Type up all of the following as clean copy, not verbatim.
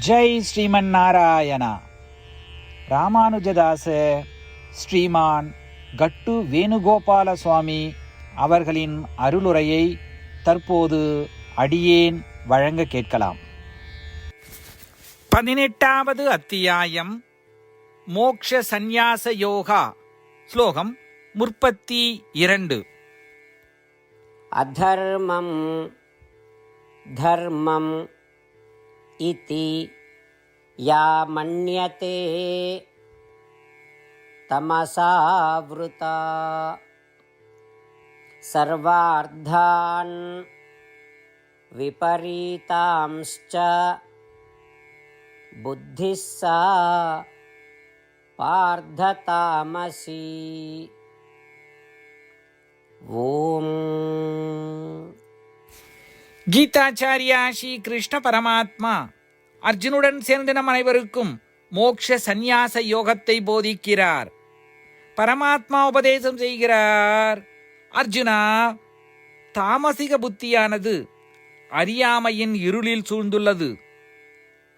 ஜெய் ஸ்ரீமன் நாராயணா. ராமானுஜதாச ஸ்ரீமான் கட்டு வேணுகோபால சுவாமி அவர்களின் அருளுரையை தற்போது அடியேன் வழங்க கேட்கலாம். 18வது அத்தியாயம் மோக்ஷ சந்நியாச யோகா. ஸ்லோகம் 32. அதர்மம் தர்மம் இதி யா மன்யதே தமசாவ்ருதா சர்வார்த்தான் விபரீதாம்ஸ்ச புத்திஸ் சா பார்த்ததாமசி. ஓம். கீதாச்சாரியா ஸ்ரீ கிருஷ்ண பரமாத்மா அர்ஜுனுடன் சேர்ந்து நம் அனைவருக்கும் மோக்ஷ சந்நியாச யோகத்தை போதிக்கிறார். பரமாத்மா உபதேசம் செய்கிறார். அர்ஜுனா, தாமசிக புத்தியானது அறியாமையின் இருளில் சூழ்ந்துள்ளது.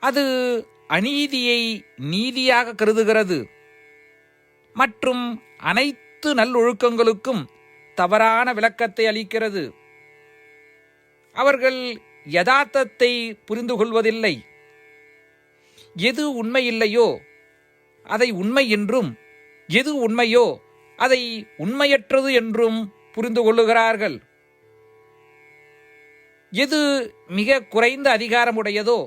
அது அநீதியை நீதியாக கருதுகிறது மற்றும் அனைத்து நல்லொழுக்கங்களுக்கும் தவறான விளக்கத்தை அளிக்கிறது. அவர்கள் யதார்த்தத்தை புரிந்து கொள்வதில்லை. எது உண்மை இல்லையோ அதை உண்மை என்றும், எது உண்மையோ அதை உண்மையற்றது என்றும் புரிந்து கொள்ளுகிறார்கள். எது மிக குறைந்த அதிகாரமுடையதோ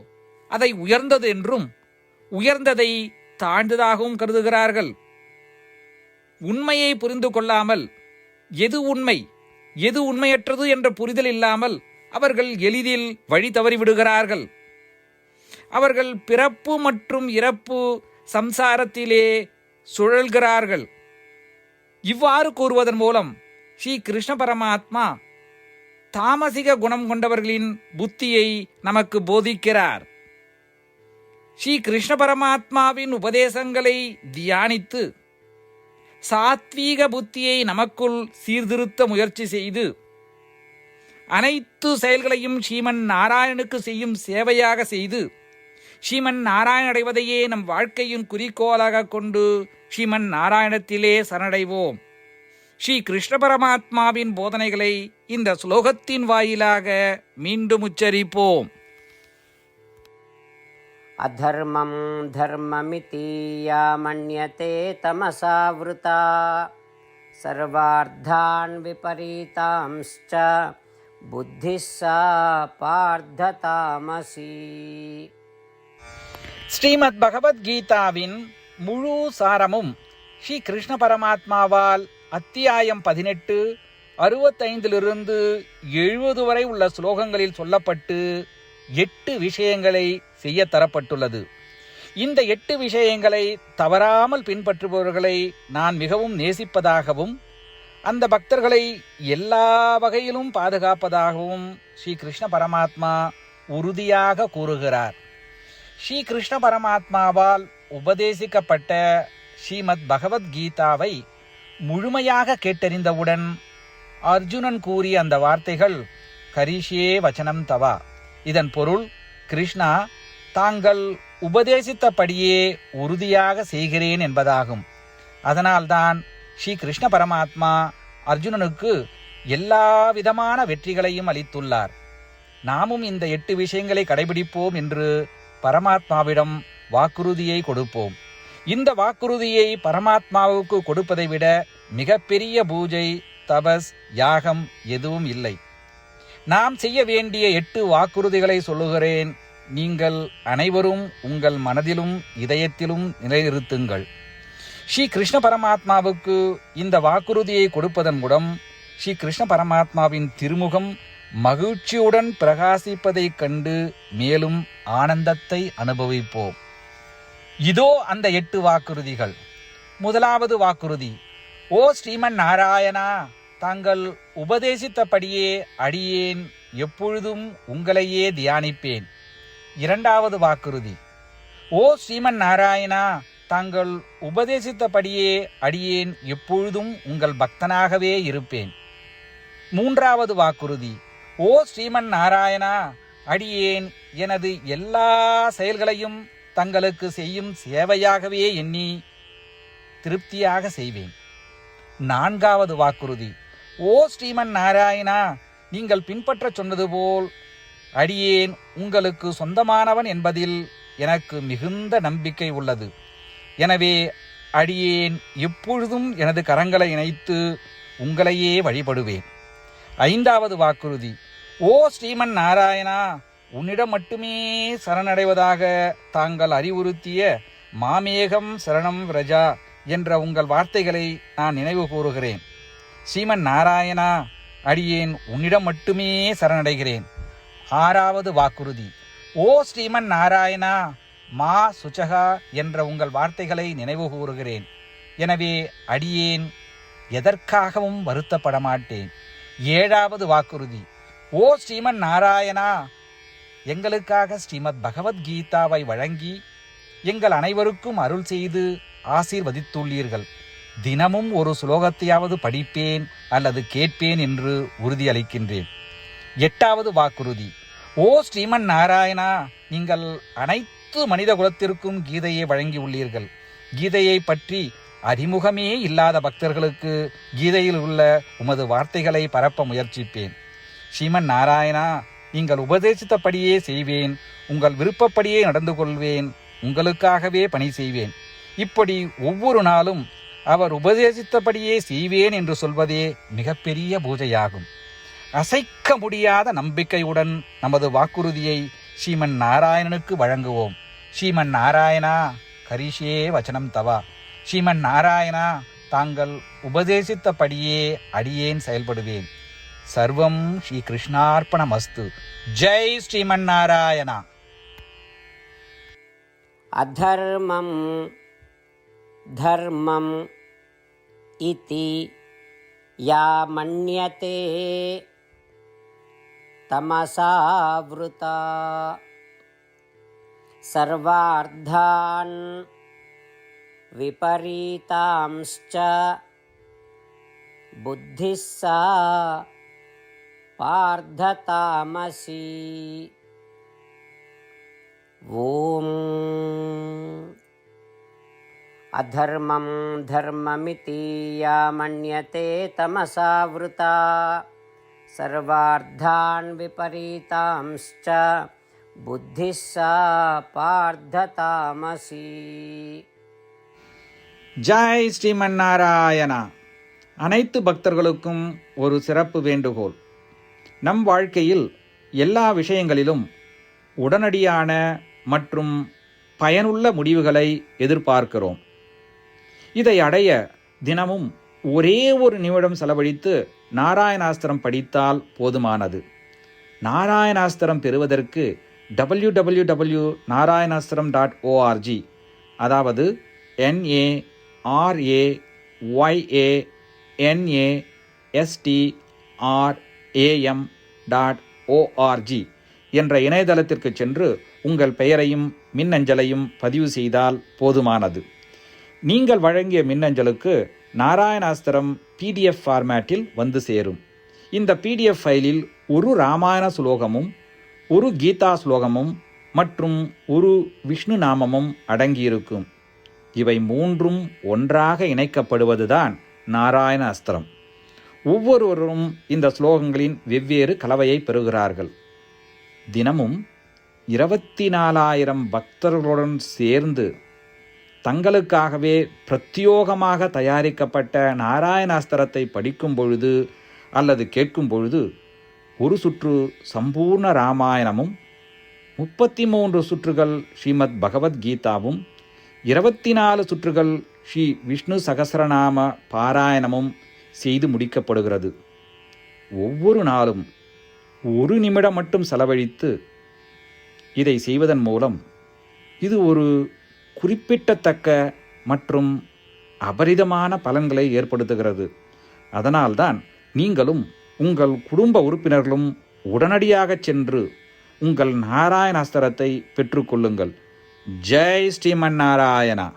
அதை உயர்ந்தது என்றும், உயர்ந்ததை தாழ்ந்ததாகவும் கருதுகிறார்கள். உண்மையை புரிந்து கொள்ளாமல் எது உண்மை எது உண்மையற்றது என்ற புரிதல் இல்லாமல் அவர்கள் எளிதில் வழி தவறிவிடுகிறார்கள். அவர்கள் பிறப்பு மற்றும் இறப்பு சம்சாரத்திலே சுழல்கிறார்கள். இவ்வாறு கூறுவதன் மூலம் ஸ்ரீ கிருஷ்ண பரமாத்மா தாமசிக குணம் கொண்டவர்களின் புத்தியை நமக்கு போதிக்கிறார். ஸ்ரீ கிருஷ்ண பரமாத்மாவின் உபதேசங்களை தியானித்து சாத்வீக புத்தியை நமக்குள் சீர்திருத்த முயற்சி செய்து அனைத்து செயல்களையும் ஸ்ரீமன் நாராயணனுக்கு செய்யும் சேவையாக செய்து ஸ்ரீமன் நாராயண அடைவதையே நம் வாழ்க்கையின் குறிக்கோளாக கொண்டு ஸ்ரீமன் நாராயணத்திலே சரணடைவோம். ஸ்ரீ கிருஷ்ண பரமாத்மாவின் போதனைகளை இந்த ஸ்லோகத்தின் வாயிலாக மீண்டும் உச்சரிப்போம். அதர்மம் தர்மமிதி யா மன்யதே தமசாவ்ருதா சர்வார்த்தான் விபரீதாம்ஸ்ச புத்திஸ் சா பார்த்ததாமசி. ஸ்ரீமத் பகவத்கீதாவின் முழு சாரமும் ஸ்ரீ கிருஷ்ண பரமாத்மாவால் அத்தியாயம் 18 65 70 வரை உள்ள ஸ்லோகங்களில் சொல்லப்பட்டு 8 விஷயங்களை செய்ய தரப்பட்டுள்ளது. இந்த 8 விஷயங்களை தவறாமல் பின்பற்றுபவர்களை நான் மிகவும் நேசிப்பதாகவும் அந்த பக்தர்களை எல்லா வகையிலும் பாதுகாப்பதாகவும் ஸ்ரீ கிருஷ்ண பரமாத்மா உறுதியாக கூறுகிறார். ஸ்ரீ கிருஷ்ண பரமாத்மாவால் உபதேசிக்கப்பட்ட ஸ்ரீமத் பகவத்கீதாவை முழுமையாக கேட்டறிந்தவுடன் அர்ஜுனன் கூறிய அந்த வார்த்தைகள் கரிஷ்யே வச்சனம் தவா. இதன் பொருள், கிருஷ்ணா, தாங்கள் உபதேசித்தபடியே உறுதியாக செய்கிறேன் என்பதாகும். அதனால்தான் ஸ்ரீ கிருஷ்ண பரமாத்மா அர்ஜுனனுக்கு எல்லா விதமான வெற்றிகளையும் அளித்துள்ளார். நாமும் இந்த 8 விஷயங்களை கடைபிடிப்போம் என்று பரமாத்மாவிடம் வாக்குறுதியை கொடுப்போம். இந்த வாக்குறுதியை பரமாத்மாவுக்கு கொடுப்பதை விட மிகப்பெரிய பூஜை, தபஸ், யாகம் எதுவும் இல்லை. நாம் செய்ய வேண்டிய 8 வாக்குறுதிகளை சொல்லுகிறேன். நீங்கள் அனைவரும் உங்கள் மனதிலும் இதயத்திலும் நிலைநிறுத்துங்கள். ஸ்ரீ கிருஷ்ண பரமாத்மாவுக்கு இந்த வாக்குறுதியை கொடுப்பதன் மூலம் ஸ்ரீ கிருஷ்ண பரமாத்மாவின் திருமுகம் மகிழ்ச்சியுடன் பிரகாசிப்பதைக் கண்டு மேலும் ஆனந்தத்தை அனுபவிப்போம். இதோ அந்த 8 வாக்குறுதிகள். முதலாவது வாக்குறுதி: ஓ ஸ்ரீமன் நாராயணா, தாங்கள் உபதேசித்தபடியே அடியேன் எப்பொழுதும் உங்களையே தியானிப்பேன். இரண்டாவது வாக்குறுதி: ஓ ஸ்ரீமன் நாராயணா, தாங்கள் உபதேசித்தபடியே அடியேன் எப்பொழுதும் உங்கள் பக்தனாகவே இருப்பேன். மூன்றாவது வாக்குறுதி: ஓ ஸ்ரீமன் நாராயணா, அடியேன் எனது எல்லா செயல்களையும் தங்களுக்கு செய்யும் சேவையாகவே எண்ணி திருப்தியாக செய்வேன். 4வது வாக்குறுதி. ஓ ஸ்ரீமன் நாராயணா, நீங்கள் பின்பற்றச் சொன்னது போல் அடியேன் உங்களுக்கு சொந்தமானவன் என்பதில் எனக்கு மிகுந்த நம்பிக்கை உள்ளது. எனவே அடியேன் எப்பொழுதும் எனது கரங்களை இணைத்து உங்களையே வழிபடுவேன். 5வது வாக்குறுதி. ஓ ஸ்ரீமன் நாராயணா, உன்னிடம் மட்டுமே சரணடைவதாக தாங்கள் அறிவுறுத்திய மாமேகம் சரணம் விரஜா என்ற உங்கள் வார்த்தைகளை நான் நினைவு கூறுகிறேன். ஸ்ரீமன் நாராயணா, அடியேன் உன்னிடம் மட்டுமே சரணடைகிறேன். 6வது வாக்குறுதி. ஓ ஸ்ரீமன் நாராயணா, மா சுச்சகா என்ற உங்கள் வார்த்தைகளை நினைவு கூறுகிறேன். எனவே அடியேன் எதற்காகவும் வருத்தப்பட மாட்டேன். 7வது வாக்குறுதி. ஓ ஸ்ரீமன் நாராயணா, எங்களுக்காக ஸ்ரீமத் பகவத்கீதாவை வழங்கி எங்கள் அனைவருக்கும் அருள் செய்து ஆசீர்வதித்துள்ளீர்கள். தினமும் ஒரு ஸ்லோகத்தையாவது படிப்பேன் அல்லது கேட்பேன் என்று உறுதியளிக்கின்றேன். 8வது வாக்குறுதி. ஓ ஸ்ரீமன் நாராயணா, நீங்கள் அனைத்து மனித குலத்திற்கும் கீதையை வழங்கி உள்ளீர்கள். கீதையை பற்றி அறிமுகமே இல்லாத பக்தர்களுக்கு கீதையில் உள்ள உமது வார்த்தைகளை பரப்ப முயற்சிப்பேன். ஸ்ரீமன் நாராயணா, நீங்கள் உபதேசித்தபடியே செய்வேன். உங்கள் விருப்பப்படியே நடந்து கொள்வேன். உங்களுக்காகவே பணி செய்வேன். இப்படி ஒவ்வொரு நாளும் அவர் உபதேசித்தபடியே செய்வேன் என்று சொல்வதே மிகப்பெரிய பூஜையாகும். அசைக்க முடியாத நம்பிக்கையுடன் நமது வாக்குறுதியை ஸ்ரீமன் நாராயணனுக்கு வழங்குவோம். ஸ்ரீமன் நாராயணா, கரிஷே வச்சனம் தவா. ஸ்ரீமன் நாராயணா, தாங்கள் உபதேசித்தபடியே அடியேன் செயல்படுவேன். சர்வம் ஸ்ரீ கிருஷ்ணார்ப்பணமஸ்து. ஜெய் ஸ்ரீமன் நாராயணா. அதர்மம் தர்மம் இதி யா மன்யதே தமசாவ்ருதா சர்வார்த்தான் விபரீதாம்ஸ்ச புத்திஸ்ஸா பார்த்ததாமசி. ஓம் அதர்மம் தர்மமிதி யா மன்யதே தமசாவ்ருதா சர்வார்த்தான் விபரீதாம்ஸ்ச புத்திஸ்ஸா பார்த்ததாமசி. ஜெய் ஸ்ரீமன் நாராயணா. அனைத்து பக்தர்களுக்கும் ஒரு சிறப்பு வேண்டுகோள். நம் வாழ்க்கையில் எல்லா விஷயங்களிலும் உடனடியான மற்றும் பயனுள்ள முடிவுகளை எதிர்பார்க்கிறோம். இதை அடைய தினமும் ஒரே ஒரு நிமிடம் செலவழித்து நாராயணாஸ்திரம் படித்தால் போதுமானது. நாராயணாஸ்திரம் பெறுவதற்கு www.narayanaastram.org, அதாவது NARAYANASTRAM.org என்ற இணையதளத்திற்கு சென்று உங்கள் பெயரையும் மின்னஞ்சலையும் பதிவு செய்தால் போதுமானது. நீங்கள் வழங்கிய மின்னஞ்சலுக்கு நாராயணாஸ்திரம் PDF ஃபார்மேட்டில் வந்து சேரும். இந்த PDF ஃபைலில் ஒரு ராமாயண ஸ்லோகமும் ஒரு கீதா ஸ்லோகமும் மற்றும் ஒரு விஷ்ணு நாமமும் அடங்கியிருக்கும். இவை மூன்றும் ஒன்றாக இணைக்கப்படுவதுதான் நாராயண அஸ்திரம். ஒவ்வொருவரும் இந்த ஸ்லோகங்களின் வெவ்வேறு கலவையை பெறுகிறார்கள். தினமும் 24,000 பக்தர்களுடன் சேர்ந்து தங்களுக்காகவே பிரத்யோகமாக தயாரிக்கப்பட்ட நாராயணாஸ்திரத்தை படிக்கும் பொழுது அல்லது கேட்கும் பொழுது ஒரு சுற்று சம்பூர்ண ராமாயணமும் 33 சுற்றுகள் ஸ்ரீமத் பகவத்கீதாவும் 24 சுற்றுகள் ஸ்ரீ விஷ்ணு சகஸ்ரநாம பாராயணமும் செய்து முடிக்கப்படுகிறது. ஒவ்வொரு நாளும் ஒரு நிமிடம் மட்டும் செலவழித்து இதை செய்வதன் மூலம் இது ஒரு குறிப்பிடத்தக்க மற்றும் அபரிதமான பலன்களை ஏற்படுத்துகிறது. அதனால்தான் நீங்களும் உங்கள் குடும்ப உறுப்பினர்களும் உடனடியாக சென்று உங்கள் நாராயணாஸ்திரத்தை பெற்றுக்கொள்ளுங்கள். ஜெய் ஸ்ரீமன் நாராயணா.